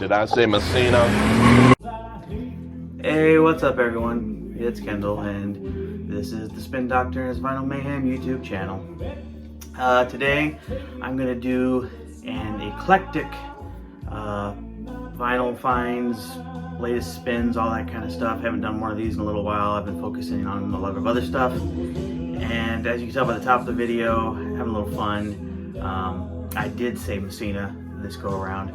Did I say Messina? Hey, what's up everyone? It's Kendall and this is the Spin Doctor and his Vinyl Mayhem YouTube channel. Today I'm going to do an eclectic vinyl finds, latest spins, all that kind of stuff. Haven't done one of these in a little while. I've been focusing on a lot of other stuff. And as you can tell by the top of the video, having a little fun. I did say Messina this go around.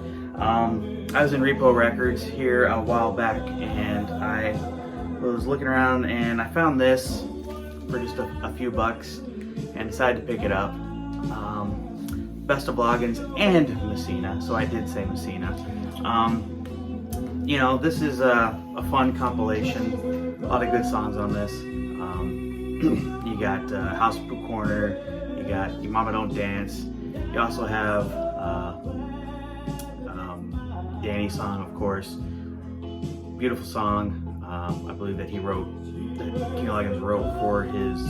I was in Repo Records here a while back and I was looking around and I found this for just a few bucks and decided to pick it up. Best of Loggins and Messina, so I did say Messina. You know, this is a fun compilation, a lot of good songs on this. You got House Blue Corner, you got Your Mama Don't Dance, you also have Danny's song, of course. Beautiful song. I believe that he wrote, that King Loggins wrote for his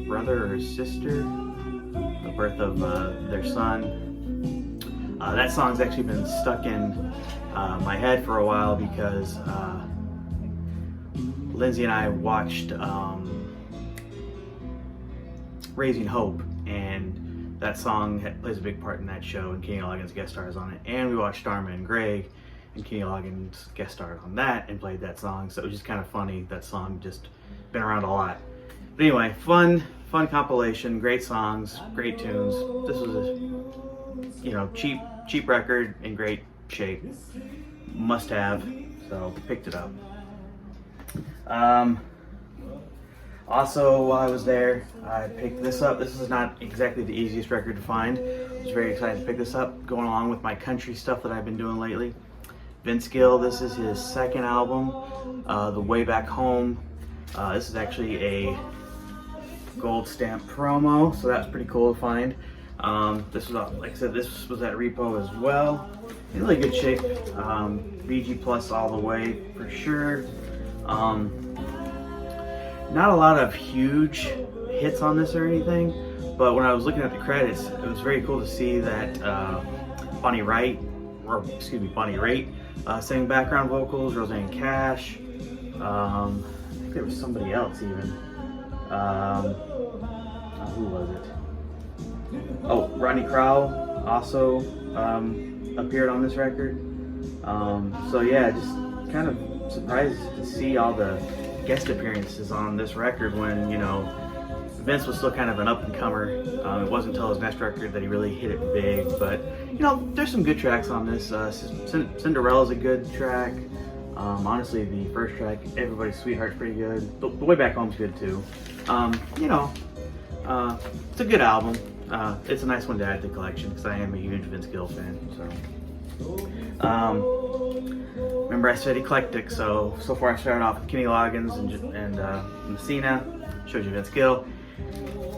brother or his sister, the birth of their son. That song's actually been stuck in my head for a while because Lindsay and I watched Raising Hope, and that song plays a big part in that show, and Kenny Loggins guest stars on it. And we watched Starman and Greg, and Kenny Loggins guest starred on that and played that song. So it was just kind of funny. That song just been around a lot. But anyway, fun compilation, great songs, great tunes. This was a, you know, cheap record in great shape. Must have. So picked it up. Also, while I was there, I picked this up. This is not exactly the easiest record to find. I was very excited to pick this up, going along with my country stuff that I've been doing lately. Vince Gill, this is his second album, The Way Back Home. This is actually a gold stamp promo, so that's pretty cool to find. This was, like I said, this was at Repo as well. In really good shape. VG Plus all the way for sure. Not a lot of huge hits on this or anything, but when I was looking at the credits, it was very cool to see that Bonnie Raitt sang background vocals, Roseanne Cash. I think there was somebody else even. Who was it? Oh, Rodney Crowell also appeared on this record. So yeah, just kind of surprised to see all the guest appearances on this record when, you know, Vince was still kind of an up-and-comer. It wasn't until his next record that he really hit it big, but, you know, there's some good tracks on this. Cinderella's a good track. Honestly, the first track, Everybody's Sweetheart's pretty good. The Way Back Home's good too. You know, it's a good album. It's a nice one to add to the collection because I am a huge Vince Gill fan, so. Remember I said eclectic, so far I started off with Kenny Loggins and Messina, showed you Vince Gill.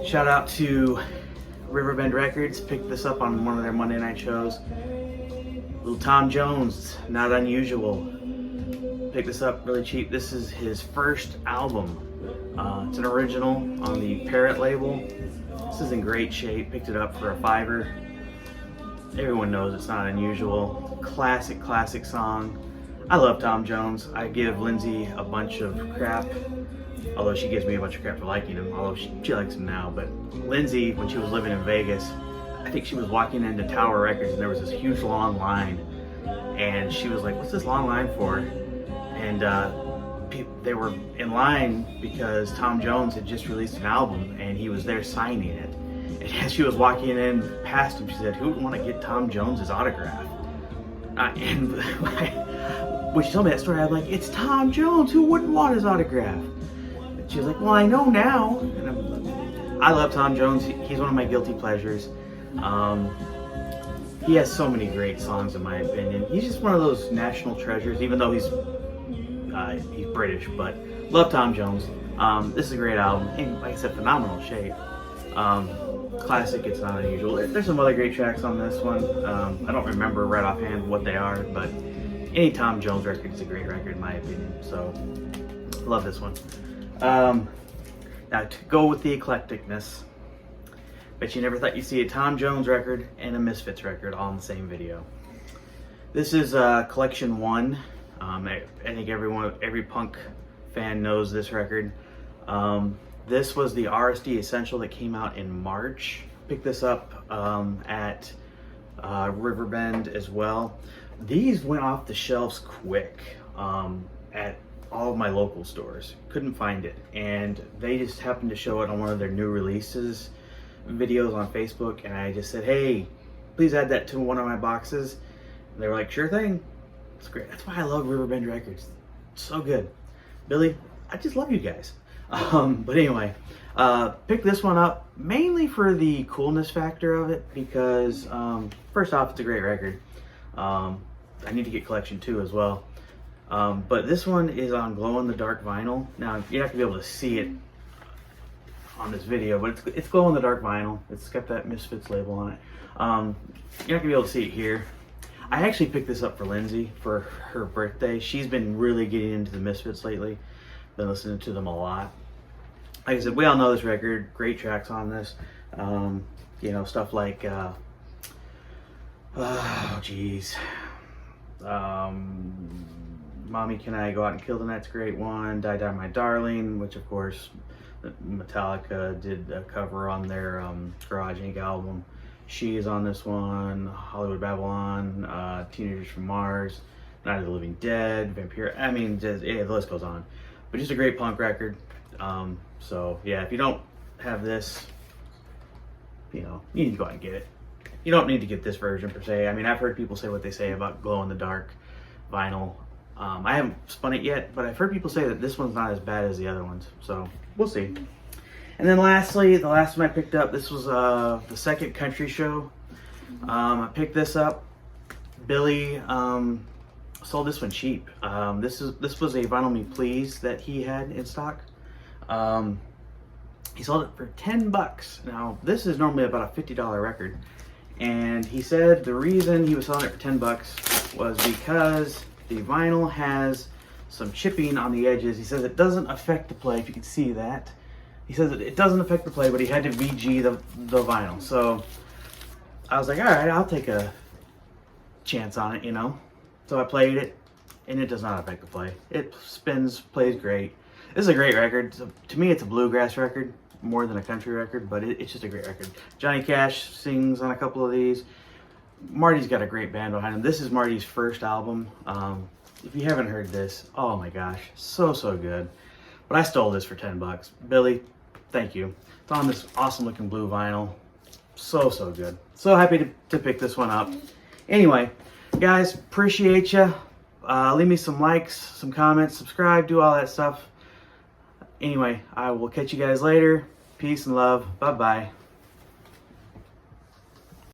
Shout out to Riverbend Records, picked this up on one of their Monday night shows. Little Tom Jones, Not Unusual, picked this up really cheap. This is his first album. It's an original on the Parrot label. This is in great shape, picked it up for a $5. Everyone knows it's not unusual. Classic song. I love Tom Jones. I give Lindsay a bunch of crap, although she gives me a bunch of crap for liking him, although she likes him now. But Lindsay, when she was living in Vegas, I think she was walking into Tower Records and there was this huge long line. And she was like, what's this long line for? And they were in line because Tom Jones had just released an album and he was there signing it. And as she was walking in past him, she said, who would want to get Tom Jones's autograph? And when she told me that story, I was like, it's Tom Jones, who wouldn't want his autograph? And she was like, well, I know now. And I love Tom Jones. He's one of my guilty pleasures. He has so many great songs in my opinion. He's just one of those national treasures, even though he's British, but love Tom Jones. This is a great album, and like I said, phenomenal shape. Classic, It's Not Unusual. There's some other great tracks on this one. I don't remember right offhand what they are, but any Tom Jones record is a great record in my opinion, so love this one. Now to go with the eclecticness, bet you never thought you'd see a Tom Jones record and a Misfits record all in the same video. This is collection 1. I think every punk fan knows this record. This was the RSD Essential that came out in March. Picked this up at Riverbend as well. These went off the shelves quick at all of my local stores. Couldn't find it, and they just happened to show it on one of their new releases videos on Facebook, and I just said, hey, please add that to one of my boxes. And they were like, sure thing. It's great. That's why I love Riverbend Records. It's so good. Billy, I just love you guys. But anyway, pick this one up mainly for the coolness factor of it, because first off, it's a great record. I need to get collection 2 as well. But this one is on glow-in-the-dark vinyl. Now, you're not gonna be able to see it on this video, but it's glow-in-the-dark vinyl. It's got that Misfits label on it. You're not gonna be able to see it here. I actually picked this up for Lindsay for her birthday. She's been really getting into the Misfits lately. Been listening to them a lot. Like I said, we all know this record. Great tracks on this. You know, stuff like, oh geez. Mommy, Can I Go Out and Kill the Night's a great one. Die Die My Darling, which of course Metallica did a cover on their Garage Inc. album. She is on this one. Hollywood Babylon, Teenagers from Mars, Night of the Living Dead, Vampire. I mean, just, yeah, the list goes on. But just a great punk record. So yeah, if you don't have this, you know, you need to go out and get it. You don't need to get this version per se. I mean, I've heard people say what they say about glow-in-the-dark vinyl. I haven't spun it yet, but I've heard people say that this one's not as bad as the other ones. So we'll see. And then lastly, the last one I picked up, this was the second country show. I picked this up. Billy sold this one cheap. This was a Vinyl Me Please that he had in stock. He sold it for 10 bucks. Now, this is normally about a $50 record. And he said the reason he was selling it for 10 bucks was because the vinyl has some chipping on the edges. He says it doesn't affect the play, if you can see that. He says that it doesn't affect the play, but he had to VG the vinyl. So I was like, all right, I'll take a chance on it, you know. So I played it, and it does not affect the play. It spins, plays great. This is a great record. So to me, it's a bluegrass record more than a country record, but it's just a great record. Johnny Cash sings on a couple of these. Marty's got a great band behind him. This is Marty's first album. If you haven't heard this, oh my gosh, so good. But I stole this for 10 bucks. Billy, thank you. It's on this awesome looking blue vinyl. So good. So happy to pick this one up. Anyway, guys, appreciate you. Leave me some likes, some comments, subscribe, do all that stuff. Anyway, I will catch you guys later. Peace and love. Bye-bye.